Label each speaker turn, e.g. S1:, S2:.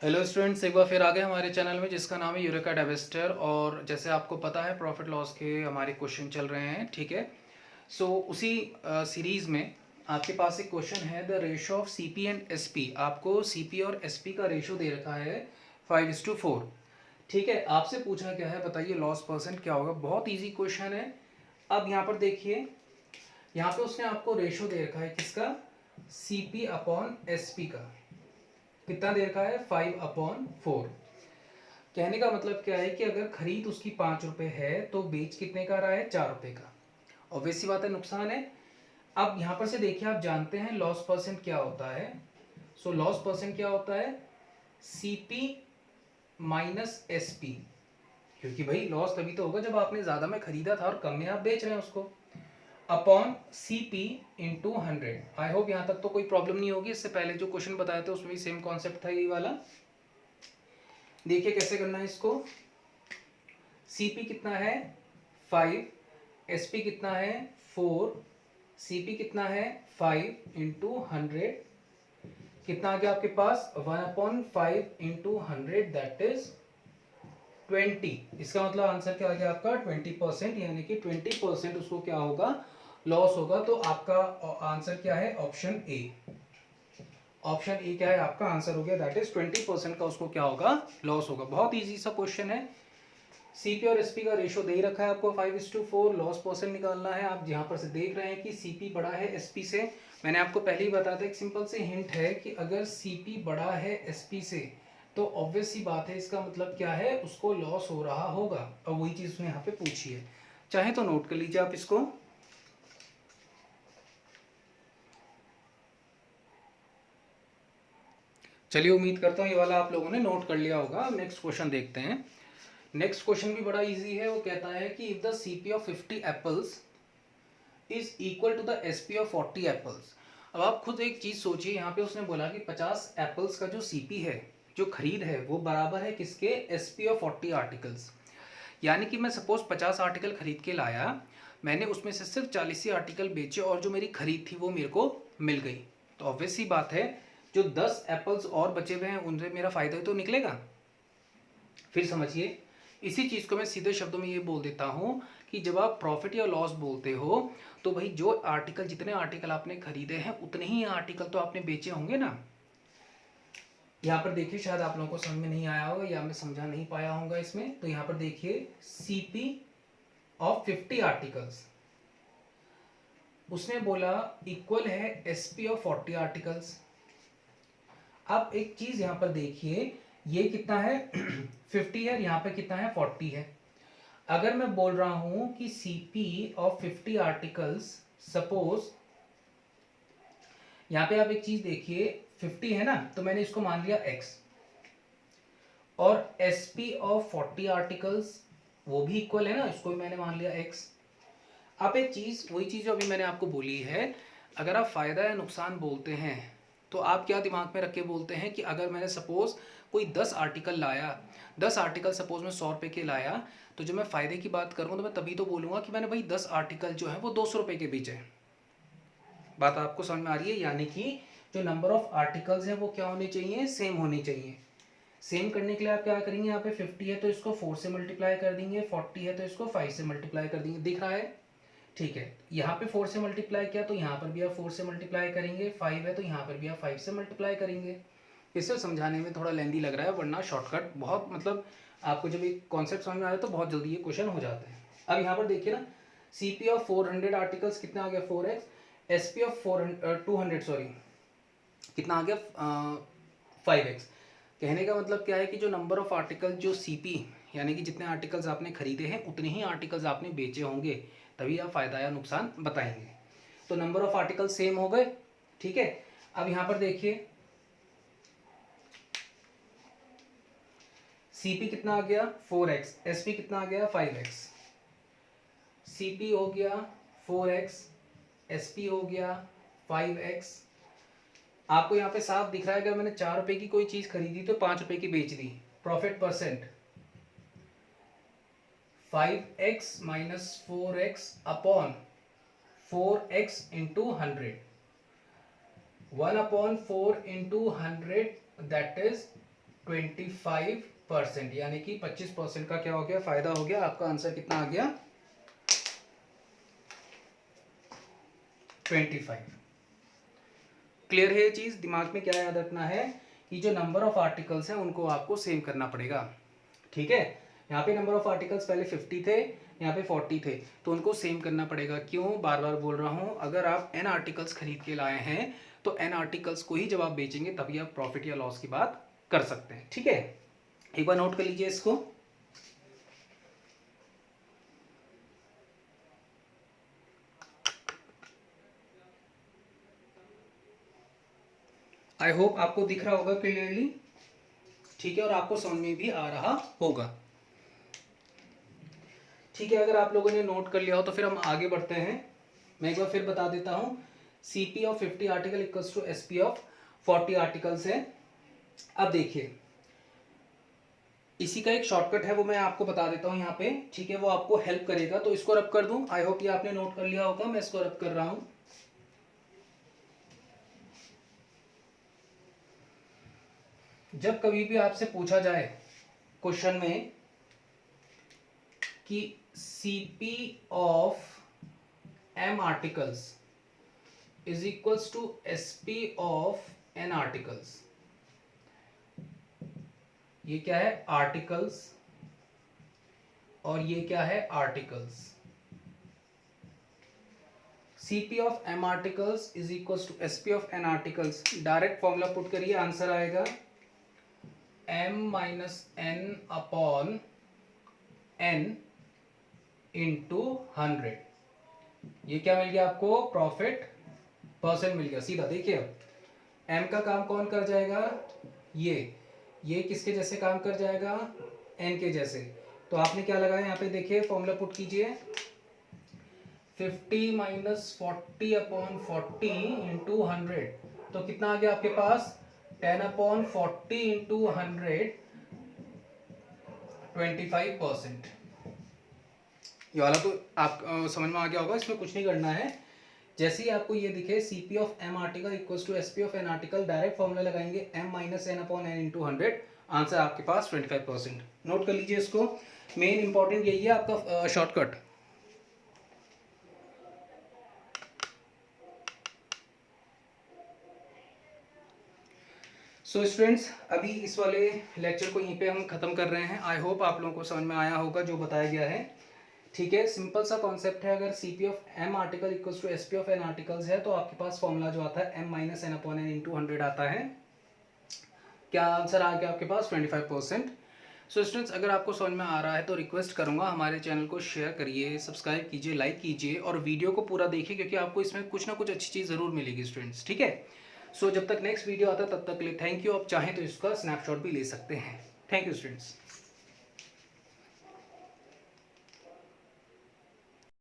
S1: Hello students, एक बार फिर आ गए हमारे चैनल में जिसका नाम है यूरेका डेविस्टर। और जैसे आपको पता है प्रॉफिट लॉस के हमारे क्वेश्चन चल रहे हैं, ठीक है। सो उसी सीरीज़ में आपके पास एक क्वेश्चन है, the ratio of CP and SP. आपको सीपी और एसपी का रेशो दे रखा है 5:4। ठीक है, आपसे पूछा क्या है, बताइए लॉस परसेंट क्या होगा। बहुत ईजी क्वेश्चन है। अब यहाँ पर देखिए, यहाँ पे उसने आपको रेशो दे रखा है किसका, सीपी अपॉन एसपी का। कितना दे रखा है, 5/4। कहने का मतलब क्या है कि अगर खरीद उसकी 5 रुपए है तो बेच कितने का रहा है, 4 रुपए का। ऑब्वियस सी बात है, नुकसान है। अब यहां पर से देखिए, आप जानते हैं लॉस परसेंट क्या होता है। सो लॉस परसेंट क्या होता है, सीपी माइनस एसपी। क्योंकि भाई लॉस तभी तो होगा जब आपने ज्यादा में खरीदा था और कम में आप बेच रहे हैं उसको, upon CP into 100। I hope यहां तक तो कोई प्रॉब्लम नहीं होगी। इससे पहले जो क्वेश्चन बताया था उसमें भी सेम कॉन्सेप्ट था ये वाला। देखिए कैसे करना है इसको। सीपी कितना है 5, एसपी कितना है 4, सीपी कितना है 5 × 100, कितना आ गया आपके पास 1/5 × 100, दैट इज 20। इसका मतलब आंसर क्या आ गया आपका 20%, यानी कि 20% उसको क्या होगा, लॉस होगा। तो आपका आंसर क्या है, ऑप्शन ए। ऑप्शन ए क्या है आपका आंसर हो गया, दैट इज 20% का उसको क्या होगा, लॉस होगा। बहुत ईजी सा क्वेश्चन है। सीपी और एसपी का रेशो दे ही रखा है आपको 5:4। लॉस परसेंट निकालना है। आप यहाँ पर से देख रहे हैं कि सीपी बड़ा है एसपी से। मैंने आपको पहले ही बताया था, एक सिंपल से हिंट है कि अगर सीपी बड़ा है एसपी से तो ऑब्वियस सी बात है, इसका मतलब क्या है, उसको लॉस हो रहा होगा। और वही चीज उसने यहाँ पे पूछी है। चाहे तो नोट कर लीजिए आप इसको। चलिए, उम्मीद करता हूँ ये वाला आप लोगों ने नोट कर लिया होगा। नेक्स्ट क्वेश्चन देखते हैं। नेक्स्ट क्वेश्चन भी बड़ा इजी है। वो कहता है कि if the CP of 50 apples is equal to the SP of 40 apples. अब आप खुद एक चीज सोचिए, यहाँ पे उसने बोला कि 50 एप्पल्स का जो सीपी है, जो खरीद है, वो बराबर है किसके, एसपी ऑफ 40 आर्टिकल्स। यानी कि मैं सपोज 50 आर्टिकल खरीद के लाया, मैंने उसमें से सिर्फ 40 ही आर्टिकल बेचे और जो मेरी खरीद थी वो मेरे को मिल गई। तो ऑब्वियस सी बात है, जो 10 एप्पल्स और बचे हुए हैं उनसे मेरा फायदा ही तो निकलेगा। फिर समझिए, इसी चीज को मैं सीधे शब्दों में ये बोल देता हूँ कि जब आप प्रॉफिट या लॉस बोलते हो तो भाई जो आर्टिकल, जितने आर्टिकल आपने खरीदे हैं उतने ही आर्टिकल तो आपने बेचे होंगे ना। यहाँ पर देखिए, शायद आप लोगों को समझ में नहीं आया होगा या मैं समझा नहीं पाया होगा इसमें। तो यहाँ पर देखिए, सीपी ऑफ 50 आर्टिकल्स, उसने बोला इक्वल है एसपी ऑफ 40 आर्टिकल्स। अब एक चीज यहाँ पर देखिए, ये कितना है 50 है, यहाँ पे कितना है 40 है। अगर मैं बोल रहा हूं कि सीपी ऑफ 50 आर्टिकल्स, सपोज यहां पे आप एक चीज देखिए, 50 है ना, तो मैंने इसको मान लिया x। और एसपी ऑफ 40 आर्टिकल्स वो भी इक्वल है ना, इसको भी मैंने मान लिया x। अब एक चीज, वही चीज जो अभी मैंने आपको बोली है, अगर आप फायदा या नुकसान बोलते हैं तो आप क्या दिमाग में रख के बोलते हैं कि अगर मैंने सपोज कोई 10 आर्टिकल लाया, 10 आर्टिकल सपोज मैं 100 रुपए के लाया, तो जब मैं फायदे की बात करूँ तो मैं तभी तो बोलूँगा कि मैंने भाई 10 आर्टिकल जो है वो 200 रुपए के बेचे। बात आपको समझ में आ रही है। यानी कि जो नंबर ऑफ आर्टिकल्स हैं वो क्या होने चाहिए, सेम होने चाहिए। सेम करने के लिए आप क्या करेंगे, यहाँ पे 50 है तो इसको 4 से मल्टीप्लाई कर देंगे, 40 है तो इसको 5 से मल्टीप्लाई कर देंगे। दिख रहा है, ठीक है। यहाँ पे 4 से मल्टीप्लाई किया तो यहाँ पर भी आप 4 से मल्टीप्लाई करेंगे, 5 है तो यहाँ पर भी आप 5 से मल्टीप्लाई करेंगे। इसे समझाने में थोड़ा लेंदी लग रहा है, वरना शॉर्टकट बहुत, मतलब आपको जब एक कॉन्सेप्ट समझ में आया तो बहुत जल्दी ये क्वेश्चन हो जाते हैं। अब यहाँ पर देखिए ना, सीपी ऑफ 400 आर्टिकल्स कितना आ गया 4x, एसपी ऑफ 200 सॉरी कितना आ गया 5x। कहने का मतलब क्या है कि जो नंबर ऑफ आर्टिकल, जो सीपी यानी कि जितने आर्टिकल्स आपने खरीदे हैं उतने ही आर्टिकल्स आपने बेचे होंगे, तभी आप फायदा या नुकसान बताएंगे। तो नंबर ऑफ आर्टिकल सेम हो गए, ठीक है। अब यहां पर देखिए, सीपी कितना आ गया 4x, एसपी कितना आ गया 5x। सीपी हो गया 4x, एसपी हो गया 5x। आपको यहाँ पे साफ दिख रहा है, अगर मैंने 4 रुपए की कोई चीज खरीदी तो 5 रुपए की बेच दी। Profit percent 5x minus 4x upon 4x into 100, 1/4 into 100, that is 25%, यानी कि 25% का क्या हो गया, फायदा हो गया। आपका आंसर कितना आ गया, 25। क्लियर है ये चीज, दिमाग में क्या याद रखना है कि जो नंबर ऑफ आर्टिकल्स हैं उनको आपको सेम करना पड़ेगा, ठीक है। यहाँ पे नंबर ऑफ आर्टिकल्स पहले 50 थे, यहाँ पे 40 थे, तो उनको सेम करना पड़ेगा। क्यों बार बार बोल रहा हूँ, अगर आप n आर्टिकल्स खरीद के लाए हैं तो n आर्टिकल्स को ही जब आप बेचेंगे तभी आप प्रॉफिट या लॉस की बात कर सकते हैं, ठीक है। एक बार नोट कर लीजिए इसको। आई होप आपको दिख रहा होगा क्लियरली, ठीक है, और आपको समझ में भी आ रहा होगा, ठीक है। अगर आप लोगों ने नोट कर लिया हो तो फिर हम आगे बढ़ते हैं। मैं एक बार फिर बता देता हूं, CP of 50 article equals to SP of 40 articles है। अब देखिए, इसी का एक शॉर्टकट है, वो मैं आपको बता देता हूं यहाँ पे, ठीक है, वो आपको हेल्प करेगा। तो इसको रब कर दूं, आई होप ये आपने नोट कर लिया होगा, मैं इसको रब कर रहा हूं। जब कभी भी आपसे पूछा जाए क्वेश्चन में कि CP of M articles is equals to SP of N articles, ये क्या है, आर्टिकल्स, और ये क्या है, articles. CP of M articles is equals to SP of N articles. Direct formula put करिए, आंसर आएगा M minus N upon N into 100। ये क्या मिल गया आपको, प्रॉफिट परसेंट मिल गया सीधा। देखिए M का काम कौन कर जाएगा, ये किसके जैसे काम कर जाएगा, N के जैसे। तो आपने क्या लगाया यहाँ पे, देखिए फॉर्मूला पुट कीजिए, 50 माइनस 40 अपॉन 40 इंटू 100, तो कितना आ गया आपके पास, 10 अपॉन 40 इंटू 100, 25%। ये वाला तो आप समझ में आ गया होगा, इसमें कुछ नहीं करना है। जैसे ही आपको ये दिखे CP of M article equals to SP of N article, direct formula लगाएंगे M minus N upon N into 100, answer आपके पास 25%। नोट कर लीजिए इसको, मेन इंपॉर्टेंट यही है आपका शॉर्टकट। सो स्टूडेंट्स, अभी इस वाले लेक्चर को यहीं पे हम खत्म कर रहे हैं। आई होप आप लोगों को समझ में आया होगा जो बताया गया है, ठीक है। सिंपल सा कॉन्सेप्ट है, अगर CP of M article equals to SP of N articles है तो आपके पास फॉर्मूला जो आता है M minus N upon N into 100 आता है। क्या आंसर आ गया आपके पास, 25%। सो स्टूडेंट्स, अगर आपको समझ में आ रहा है तो रिक्वेस्ट करूंगा हमारे चैनल को शेयर करिए, सब्सक्राइब कीजिए, लाइक कीजिए और वीडियो को पूरा देखिए, क्योंकि आपको इसमें कुछ ना कुछ अच्छी चीज़ ज़रूर मिलेगी स्टूडेंट्स, ठीक है। सो जब तक नेक्स्ट वीडियो आता है तब तक के लिए थैंक यू। आप चाहें तो इसका स्नैपशॉट भी ले सकते हैं। Thank you students.